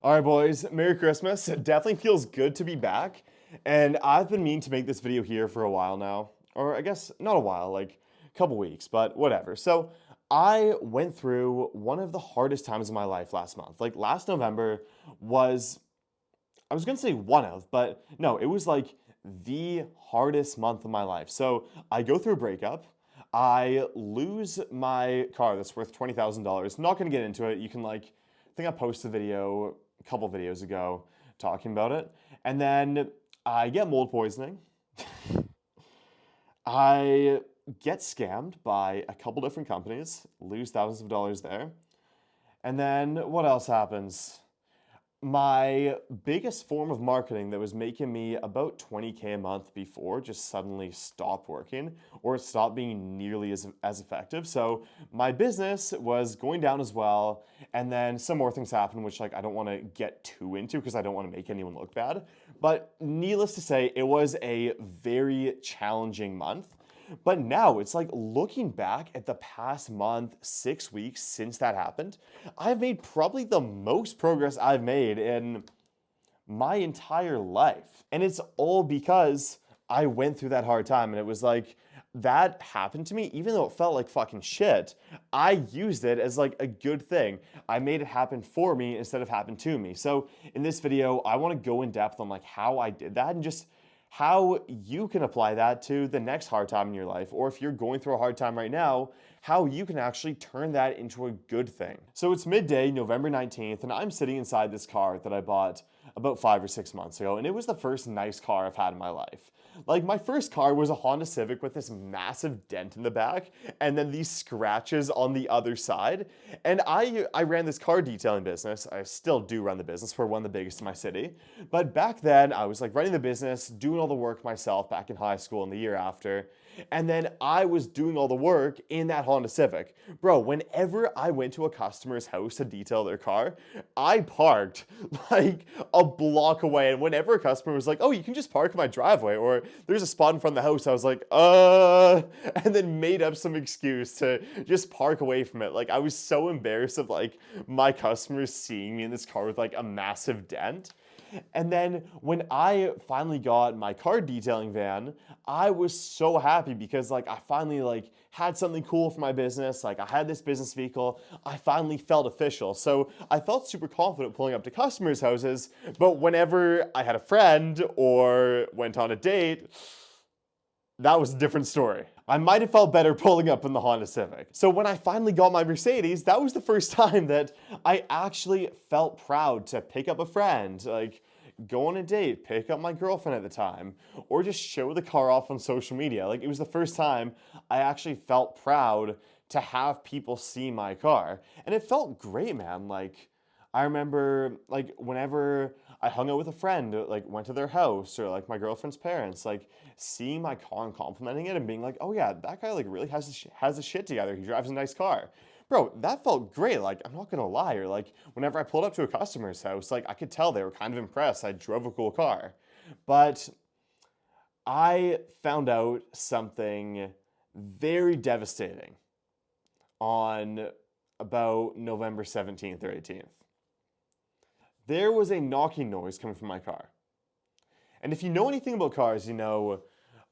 All right, boys, Merry Christmas. It definitely feels good to be back. And I've been meaning to make this video here for a while now. Or I guess not a while, like a couple weeks, but whatever. So I went through one of the hardest times of my life last month. Like last November was, I was gonna say one of, but no, it was like the hardest month of my life. So I go through a breakup. I lose my car that's worth $20,000. Not gonna get into it. You can I think I posted a video a couple videos ago talking about it. And then I get mold poisoning. I get scammed by a couple different companies, lose thousands of dollars there. And then what else happens? My biggest form of marketing that was making me about 20K a month before just suddenly stopped working or it stopped being nearly as effective. So my business was going down as well. And then some more things happened, which I don't want to get too into because I don't want to make anyone look bad. But needless to say, it was a very challenging month. But now it's like looking back at the past month, 6 weeks since that happened, I've made probably the most progress I've made in my entire life. And it's all because I went through that hard time and it was like, that happened to me, even though it felt like fucking shit, I used it as like a good thing. I made it happen for me instead of happen to me. So in this video, I want to go in depth on like how I did that and just how you can apply that to the next hard time in your life, or if you're going through a hard time right now, how you can actually turn that into a good thing. So it's midday, November 19th, and I'm sitting inside this car that I bought about 5 or 6 months ago, and it was the first nice car I've had in my life. Like, my first car was a Honda Civic with this massive dent in the back, and then these scratches on the other side. And I ran this car detailing business. I still do run the business. We're one of the biggest in my city. But back then, I was like running the business, doing all the work myself back in high school and the year after. And then I was doing all the work in that Honda Civic. Bro, whenever I went to a customer's house to detail their car, I parked like a block away. And whenever a customer was like, oh, you can just park in my driveway, or there's a spot in front of the house, I was like, and then made up some excuse to just park away from it. Like, I was so embarrassed of like my customers seeing me in this car with like a massive dent. And then when I finally got my car detailing van, I was so happy because like I finally like had something cool for my business. Like I had this business vehicle. I finally felt official. So I felt super confident pulling up to customers' houses. But whenever I had a friend or went on a date, that was a different story. I might have felt better pulling up in the Honda Civic. So when I finally got my Mercedes, that was the first time that I actually felt proud to pick up a friend, like go on a date, pick up my girlfriend at the time, or just show the car off on social media. Like it was the first time I actually felt proud to have people see my car. And it felt great, man. Like I remember like whenever I hung out with a friend, like went to their house or like my girlfriend's parents, like seeing my car and complimenting it and being like, oh yeah, that guy like really has his shit together. He drives a nice car. Bro, that felt great. Like I'm not gonna lie. Or like whenever I pulled up to a customer's house, like I could tell they were kind of impressed. I drove a cool car. But I found out something very devastating on about November 17th or 18th. There was a knocking noise coming from my car. And if you know anything about cars, you know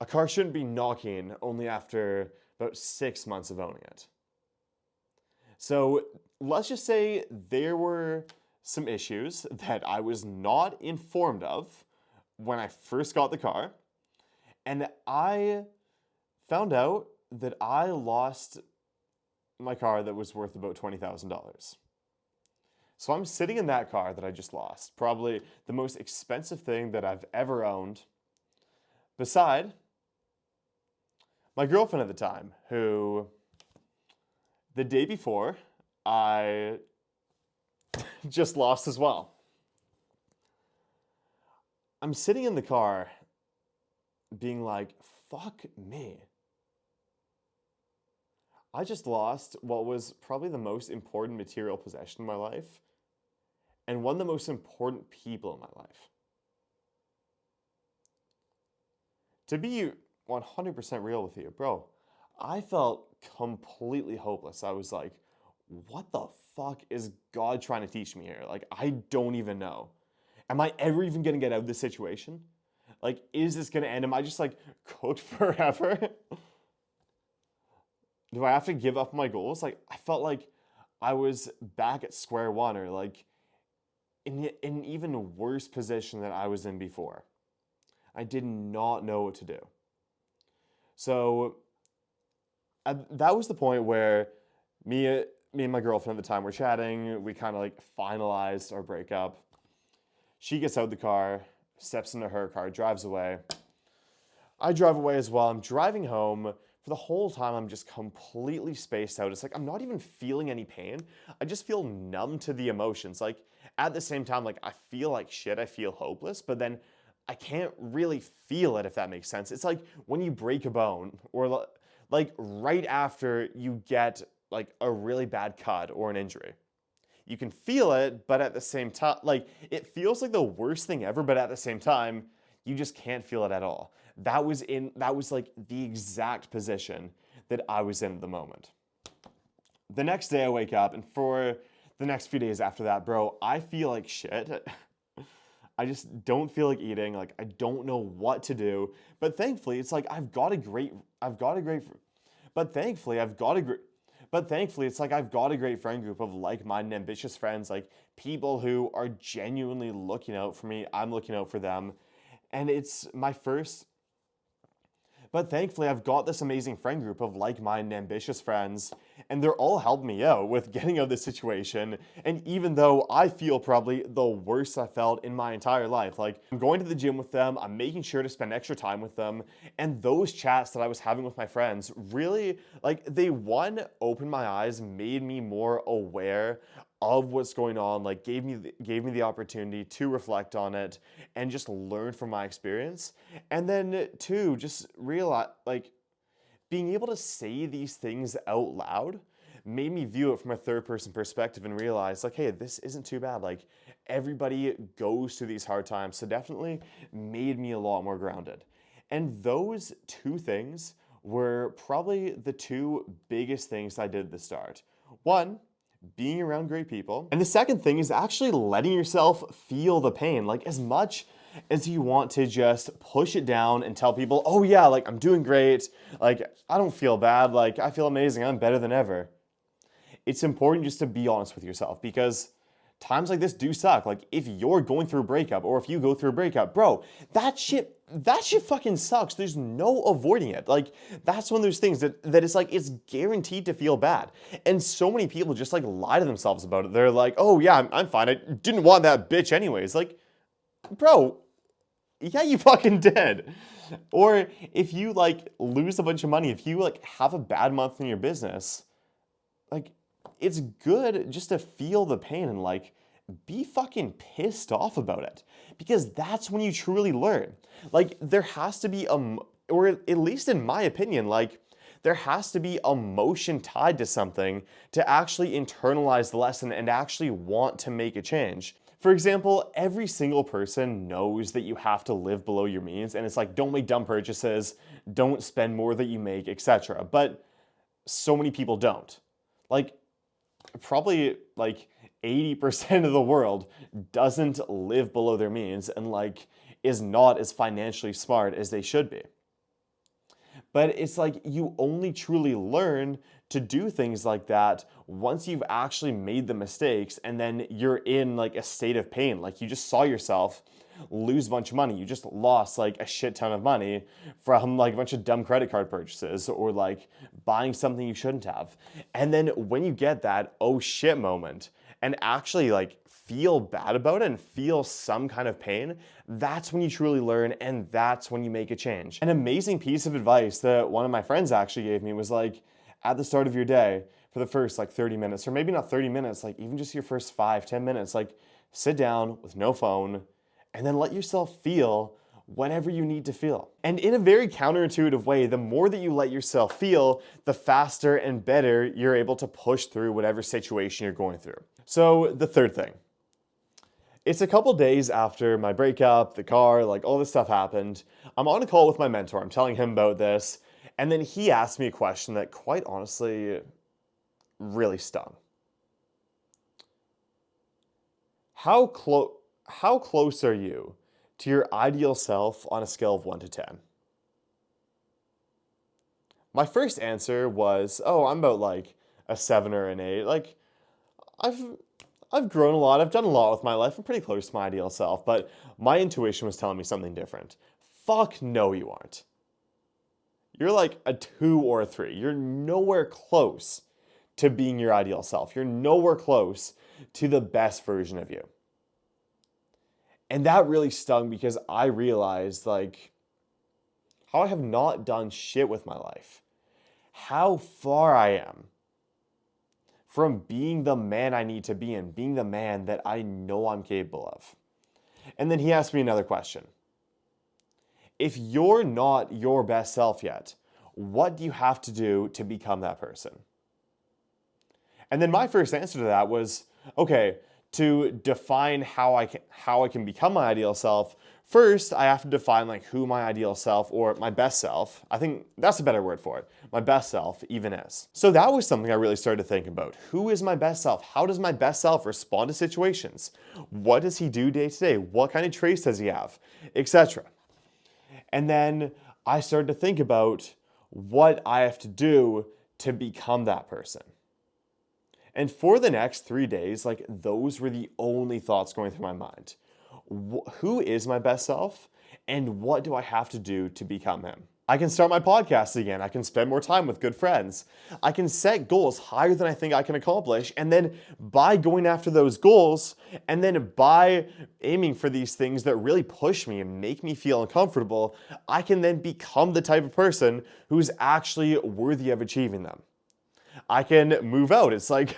a car shouldn't be knocking only after about 6 months of owning it. So let's just say there were some issues that I was not informed of when I first got the car. And I found out that I lost my car that was worth about $20,000. So I'm sitting in that car that I just lost, probably the most expensive thing that I've ever owned, beside my girlfriend at the time, who the day before I just lost as well. I'm sitting in the car being like, fuck me. I just lost what was probably the most important material possession in my life and one of the most important people in my life. To be 100% real with you, bro, I felt completely hopeless. I was like, what the fuck is God trying to teach me here? Like, I don't even know. Am I ever even gonna get out of this situation? Like, is this gonna end? Am I just like cooked forever? Do I have to give up my goals? Like, I felt like I was back at square one, or like in an even worse position than I was in before. I did not know what to do. So that was the point where me and my girlfriend at the time were chatting. We kind of like finalized our breakup. She gets out the car, steps into her car, drives away. I drive away as well. I'm driving home. For the whole time, I'm just completely spaced out. It's like I'm not even feeling any pain. I just feel numb to the emotions. Like at the same time, like I feel like shit. I feel hopeless, but then I can't really feel it, if that makes sense. It's like when you break a bone, or like right after you get like a really bad cut or an injury. You can feel it, but at the same time, like it feels like the worst thing ever, but at the same time, you just can't feel it at all. That was like the exact position that I was in at the moment. The next day I wake up, and for the next few days after that, bro, I feel like shit. I just don't feel like eating. Like I don't know what to do. But thankfully, it's like but thankfully it's like I've got a great friend group of like-minded, ambitious friends, like people who are genuinely looking out for me. I'm looking out for them. And it's my first But thankfully, I've got this amazing friend group of like-minded, ambitious friends, and they're all helping me out with getting out of this situation. And even though I feel probably the worst I felt in my entire life, like I'm going to the gym with them, I'm making sure to spend extra time with them, and those chats that I was having with my friends really, like, they opened my eyes, made me more aware of what's going on, like gave me the opportunity to reflect on it and just learn from my experience. And then two, just realize, like, being able to say these things out loud made me view it from a third person perspective and realize, like, hey, this isn't too bad. Like, everybody goes through these hard times. So definitely made me a lot more grounded. And those two things were probably the two biggest things I did at the start. One, being around great people. And the second thing is actually letting yourself feel the pain. Like, as much as you want to just push it down and tell people, oh yeah, like I'm doing great, like I don't feel bad, like I feel amazing, I'm better than ever. It's important just to be honest with yourself, because times like this do suck. Like, if you're going through a breakup, or if you go through a breakup, bro, that shit fucking sucks. There's no avoiding it. Like, that's one of those things that is like, it's guaranteed to feel bad. And so many people just like lie to themselves about it. They're like, oh yeah, I'm fine. I didn't want that bitch anyways. Like, bro, yeah, you fucking did. Or if you like lose a bunch of money, if you like have a bad month in your business, like, it's good just to feel the pain and like be fucking pissed off about it, because that's when you truly learn. Like, there has to be or at least in my opinion, like there has to be emotion tied to something to actually internalize the lesson and actually want to make a change. For example, every single person knows that you have to live below your means, and it's like, don't make dumb purchases, don't spend more than you make, etc. But so many people don't. Like, probably like 80% of the world doesn't live below their means and like is not as financially smart as they should be. But it's like, you only truly learn to do things like that once you've actually made the mistakes, and then you're in like a state of pain. Like, you just saw yourself lose a bunch of money. You just lost like a shit ton of money from like a bunch of dumb credit card purchases, or like buying something you shouldn't have. And then when you get that oh shit moment and actually like feel bad about it and feel some kind of pain, that's when you truly learn, and that's when you make a change. An amazing piece of advice that one of my friends actually gave me was like, at the start of your day, for the first like 30 minutes, or maybe not 30 minutes, like even just your first 5-10 minutes, like sit down with no phone, and then let yourself feel whenever you need to feel. And in a very counterintuitive way, the more that you let yourself feel, the faster and better you're able to push through whatever situation you're going through. So the third thing, it's a couple days after my breakup, the car, like all this stuff happened. I'm on a call with my mentor. I'm telling him about this. And then he asked me a question that quite honestly really stung. How close how close are you to your ideal self on a scale of 1 to 10? My first answer was, "Oh, I'm about like a 7 or an 8." Like I've I've grown a lot. I've done a lot with my life. I'm pretty close to my ideal self, but my intuition was telling me something different. Fuck no, you aren't. You're like a 2 or a 3. You're nowhere close to being your ideal self. You're nowhere close to the best version of you. And that really stung because I realized like how I have not done shit with my life. How far I am from being the man I need to be and being the man that I know I'm capable of. And then he asked me another question. If you're not your best self yet, what do you have to do to become that person? And then my first answer to that was, okay, to define how I can become my ideal self, first I have to define like who my ideal self or my best self, I think that's a better word for it, my best self even is. So that was something I really started to think about. Who is my best self? How does my best self respond to situations? What does he do day to day? What kind of traits does he have? Etc. And then I started to think about what I have to do to become that person. And for the next 3 days, like those were the only thoughts going through my mind. Who is my best self? And what do I have to do to become him? I can start my podcast again. I can spend more time with good friends. I can set goals higher than I think I can accomplish. And then by going after those goals, and then by aiming for these things that really push me and make me feel uncomfortable, I can then become the type of person who's actually worthy of achieving them. I can move out. It's like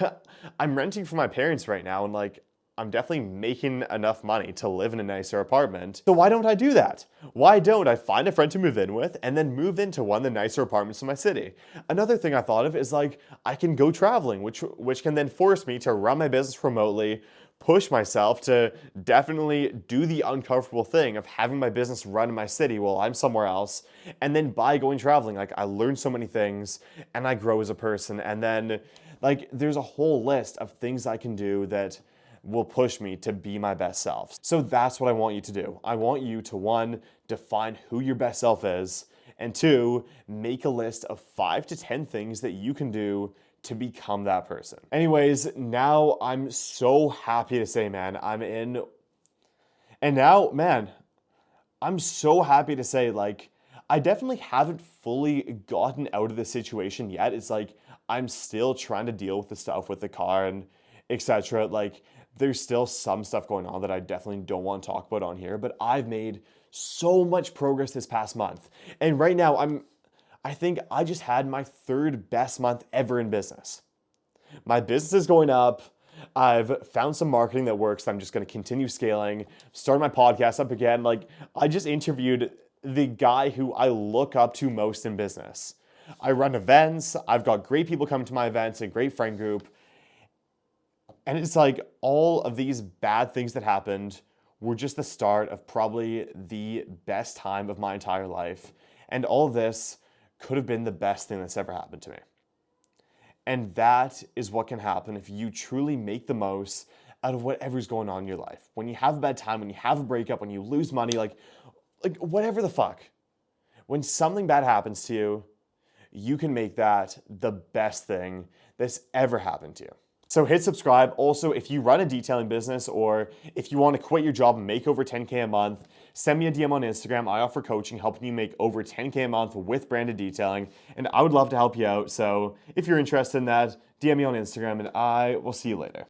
I'm renting from my parents right now and like I'm definitely making enough money to live in a nicer apartment. So why don't I do that? Why don't I find a friend to move in with and then move into one of the nicer apartments in my city? Another thing I thought of is like I can go traveling, which can then force me to run my business remotely, push myself to definitely do the uncomfortable thing of having my business run in my city while I'm somewhere else. And then by going traveling, like I learn so many things and I grow as a person. And then like there's a whole list of things I can do that will push me to be my best self. So that's what I want you to do. I want you to, one, define who your best self is, and two, make a list of 5 to 10 things that you can do to become that person. Anyways, now I'm so happy to say, man, I'm in. And now, man, I'm so happy to say, like, I definitely haven't fully gotten out of the situation yet. It's like I'm still trying to deal with the stuff with the car and etc. Like, there's still some stuff going on that I definitely don't want to talk about on here, but I've made so much progress this past month. And right now, I think I just had my 3rd best month ever in business. My business is going up. I've found some marketing that works. I'm just going to continue scaling, start my podcast up again. Like, I just interviewed the guy who I look up to most in business. I run events. I've got great people coming to my events, a great friend group. And it's like all of these bad things that happened were just the start of probably the best time of my entire life. And all of this could have been the best thing that's ever happened to me. And that is what can happen if you truly make the most out of whatever's going on in your life. When you have a bad time, when you have a breakup, when you lose money, like whatever the fuck. When something bad happens to you, you can make that the best thing that's ever happened to you. So hit subscribe. Also, if you run a detailing business or if you want to quit your job and make over 10K a month, send me a DM on Instagram. I offer coaching, helping you make over 10K a month with branded detailing, and I would love to help you out. So if you're interested in that, DM me on Instagram and I will see you later.